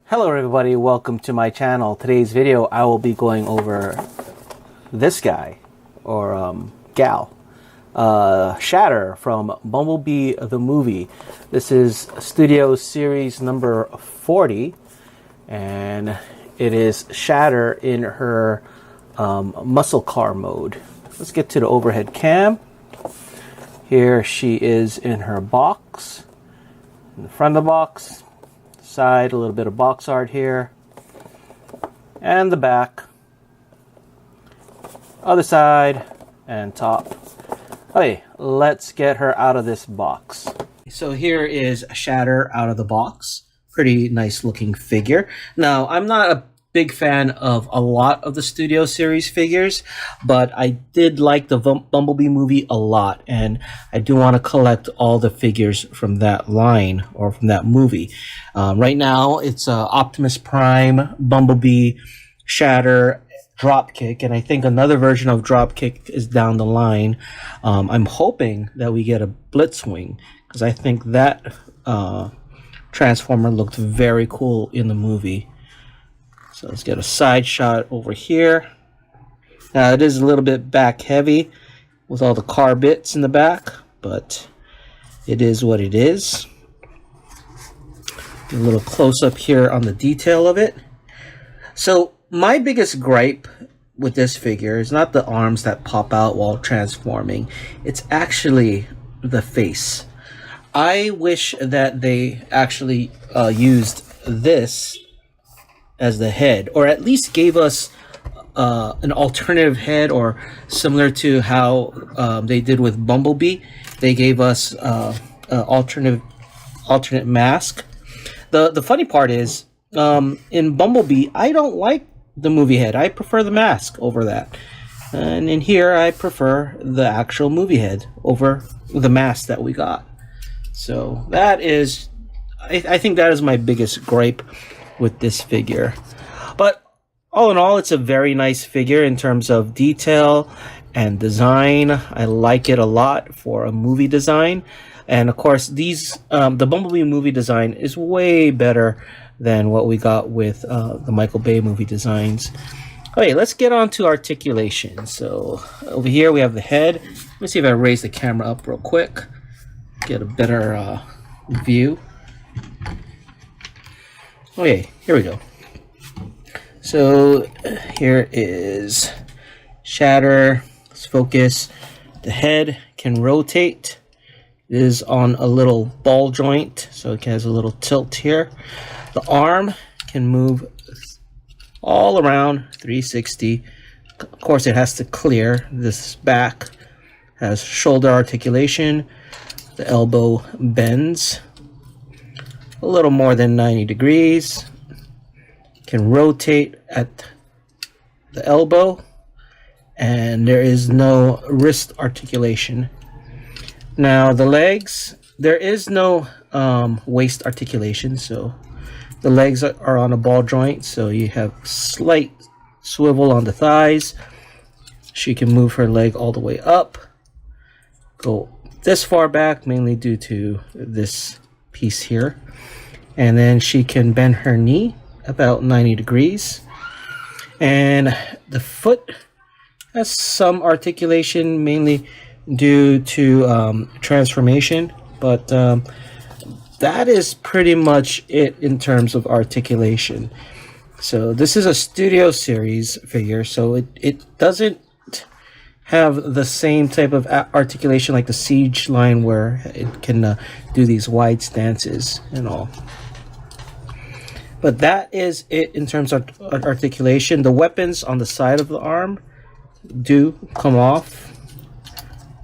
Hello everybody, welcome to my channel. Today's video I will be going over this guy, or gal, Shatter from Bumblebee the movie. This is Studio Series number 40, and it is Shatter in her muscle car mode. Let's get to the overhead cam. Here she is in her box, in the front of the box. Side, a little bit of box art here, and the back, other side, and top. Okay, let's get her out of this box. So here is Shatter out of the box. Pretty nice looking figure. Now, I'm not a big fan of a lot of the Studio Series figures, but I did like the Bumblebee movie a lot, and I do want to collect all the figures from that line or from that movie. Right now, it's Optimus Prime, Bumblebee, Shatter, Dropkick, and I think another version of Dropkick is down the line. I'm hoping that we get a Blitzwing, because I think that Transformer looked very cool in the movie. So let's get a side shot over here. Now it is a little bit back heavy with all the car bits in the back, but it is what it is. A little close up here on the detail of it. So my biggest gripe with this figure is not the arms that pop out while transforming. It's actually the face. I wish that they actually used this as the head, or at least gave us an alternative head, or similar to how they did with Bumblebee. They gave us alternate mask. The funny part is, in Bumblebee, I don't like the movie head. I prefer the mask over that. And in here, I prefer the actual movie head over the mask that we got. So that is, I think that is my biggest gripe with this figure. But all in all, it's a very nice figure in terms of detail and design. I like it a lot for a movie design. And of course, these the Bumblebee movie design is way better than what we got with the Michael Bay movie designs. Okay, let's get on to articulation. So over here we have the head. Let me see if I raise the camera up real quick, get a better view. Okay, here we go. So here is Shatter. Let's focus. The head can rotate. It is on a little ball joint, so it has a little tilt here. The arm can move all around 360. Of course, it has to clear. This back has shoulder articulation. The elbow bends a little more than 90 degrees. Can rotate at the elbow, and there is no wrist articulation. Now the legs, there is no waist articulation, so the legs are on a ball joint, so you have slight swivel on the thighs. She can move her leg all the way up, go this far back, mainly due to this piece here. And then she can bend her knee about 90 degrees. And the foot has some articulation, mainly due to transformation. But that is pretty much it in terms of articulation. So this is a Studio Series figure, so it doesn't have the same type of articulation like the Siege line, where it can do these wide stances and all. But that is it in terms of articulation. The weapons on the side of the arm do come off.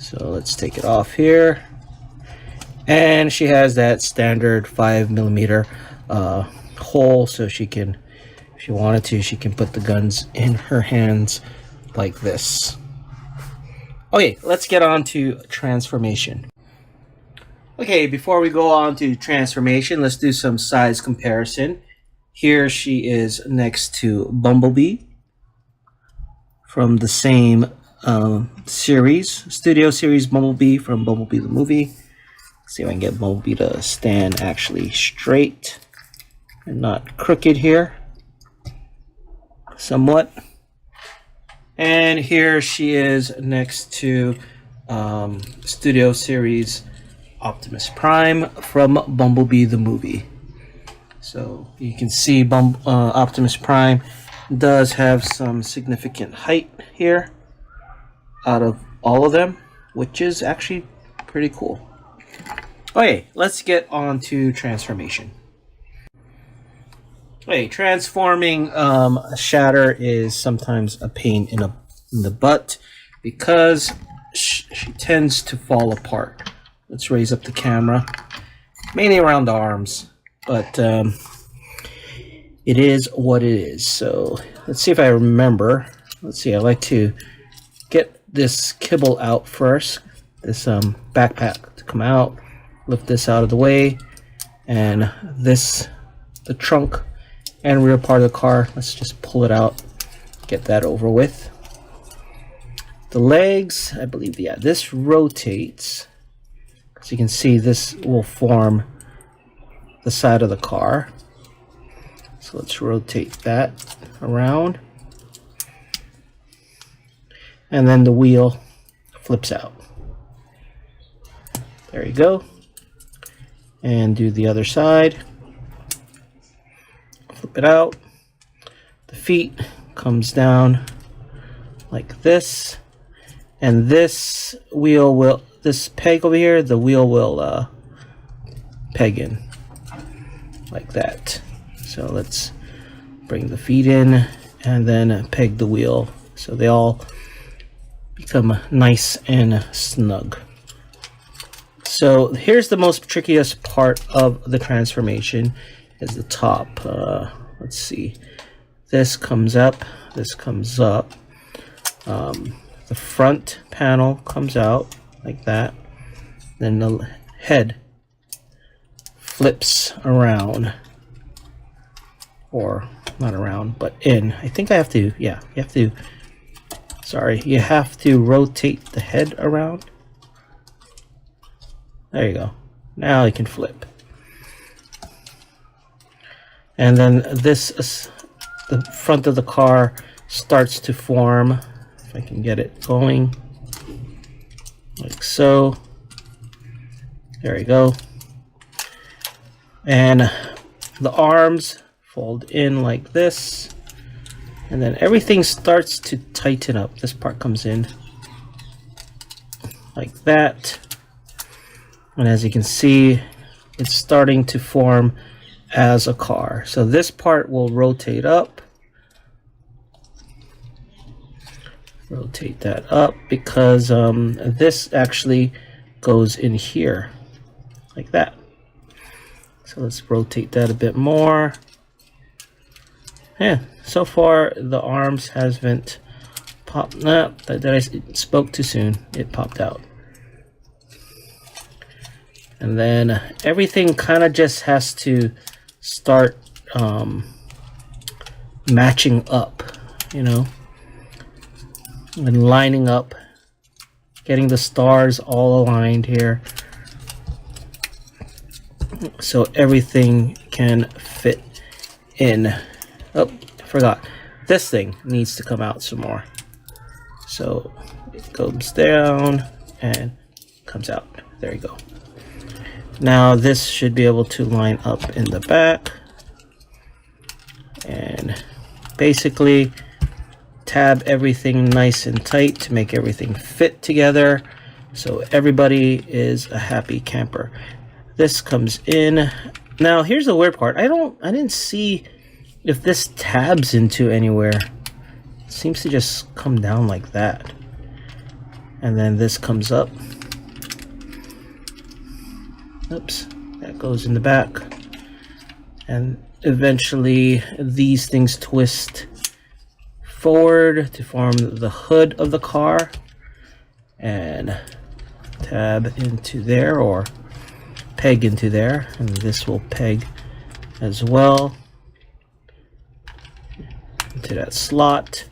So let's take it off here. And she has that standard 5mm hole, so she can, if she wanted to, she can put the guns in her hands like this. Okay, let's get on to transformation. Okay, before we go on to transformation, let's do some size comparison. Here she is next to Bumblebee from the same series, Studio Series Bumblebee from Bumblebee the movie. Let's see if I can get Bumblebee to stand actually straight. and not crooked here, somewhat. And here she is next to Studio Series Optimus Prime from Bumblebee the movie. So you can see Optimus Prime does have some significant height here out of all of them, which is actually pretty cool. Okay, let's get on to transformation. Okay, transforming Shatter is sometimes a pain in the butt because she tends to fall apart. Let's raise up the camera, mainly around the arms, but it is what it is. So let's see if I remember. Let's see, I like to get this kibble out first, this backpack to come out, lift this out of the way, and the trunk and rear part of the car, let's just pull it out, get that over with. The legs, I believe, yeah, this rotates. As you can see, this will form the side of the car. So let's rotate that around. And then the wheel flips out. There you go. And do the other side. Flip it out. The feet comes down like this. And this wheel will, this peg over here, the wheel will peg in like that. So let's bring the feet in and then peg the wheel so they all become nice and snug. So here's the most trickiest part of the transformation is the top. Let's see. This comes up. This comes up. The front panel comes out like that. Then the head flips around. Or not around, but in. I think I have to, yeah, you have to, sorry, you have to rotate the head around. There you go. Now you can flip. And then this, the front of the car starts to form, if I can get it going, like so. There you go. And the arms fold in like this, and then everything starts to tighten up. This part comes in like that, and as you can see, it's starting to form as a car. So this part will rotate up, rotate that up, because this actually goes in here like that. So let's rotate that a bit more. Yeah, so far the arms hasn't popped up. That I spoke too soon. It popped out. And then everything kind of just has to start matching up, you know, and lining up, getting the stars all aligned here, so everything can fit in. Oh, I forgot. This thing needs to come out some more. So it goes down and comes out. There you go. Now this should be able to line up in the back. And basically tab everything nice and tight to make everything fit together. So everybody is a happy camper. This comes in. Now here's the weird part. I didn't see if this tabs into anywhere. It seems to just come down like that. And then this comes up. Oops, that goes in the back. And eventually these things twist forward to form the hood of the car. And tab into there, or peg into there. And this will peg as well into that slot.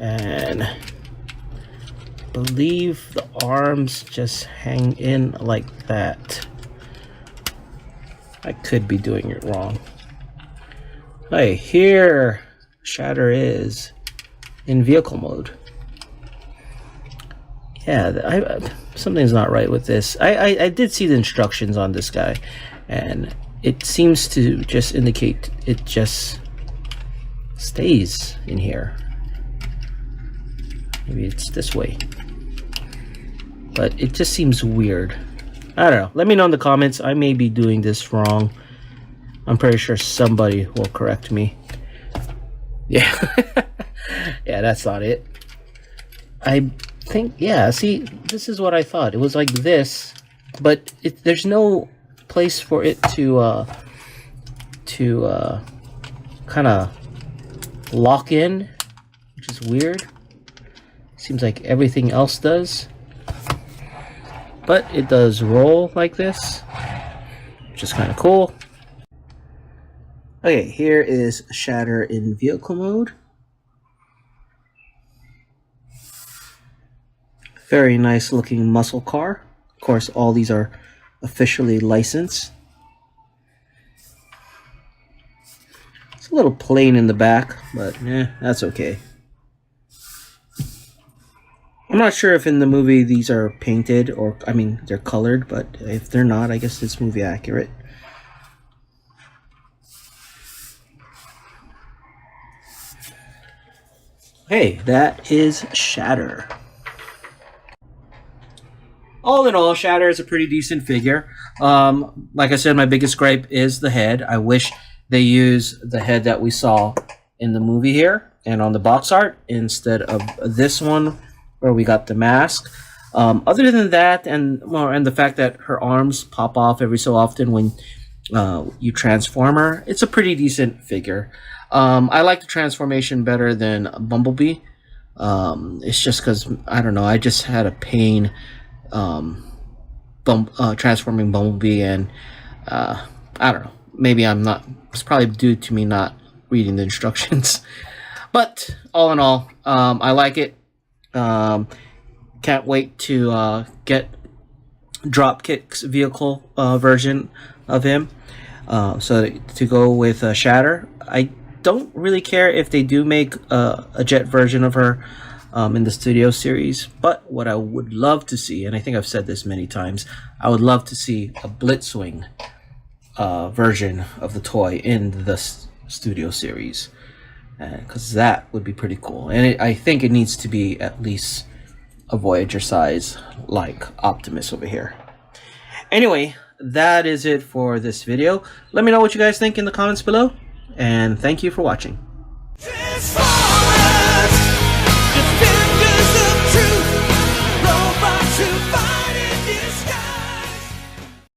And I believe the arms just hang in like that. I could be doing it wrong. Hey, here Shatter is in vehicle mode. Yeah, something's not right with this. I did see the instructions on this guy, and it seems to just indicate it just stays in here. Maybe it's this way, but it just seems weird. I don't know. Let me know in the comments. I may be doing this wrong. I'm pretty sure somebody will correct me. Yeah. Yeah, that's not it. I think, yeah, see, this is what I thought. It was like this, but there's no place for it to kind of lock in, which is weird. Seems like everything else does. But it does roll like this, which is kind of cool. Okay, here is Shatter in vehicle mode. Very nice looking muscle car. Of course, all these are officially licensed. It's a little plain in the back, but that's okay. I'm not sure if in the movie these are painted or, I mean, they're colored, but if they're not, I guess it's movie accurate. Hey, that is Shatter. All in all, Shatter is a pretty decent figure. Like I said, my biggest gripe is the head. I wish they use the head that we saw in the movie here and on the box art instead of this one where we got the mask. Other than that, and the fact that her arms pop off every so often when you transform her, it's a pretty decent figure. I like the transformation better than Bumblebee. It's just because, I don't know, I just had a pain transforming Bumblebee, and I don't know, maybe it's probably due to me not reading the instructions. But all in all, I like it. Can't wait to get Dropkick's vehicle version of him. So to go with Shatter, I don't really care if they do make a jet version of her in the studio series, but what I would love to see, and I think I've said this many times, I would love to see a Blitzwing version of the toy in the studio series, because that would be pretty cool. And I think it needs to be at least a Voyager size, like Optimus over here. Anyway, that is it for this video. Let me know what you guys think in the comments below, and thank you for watching.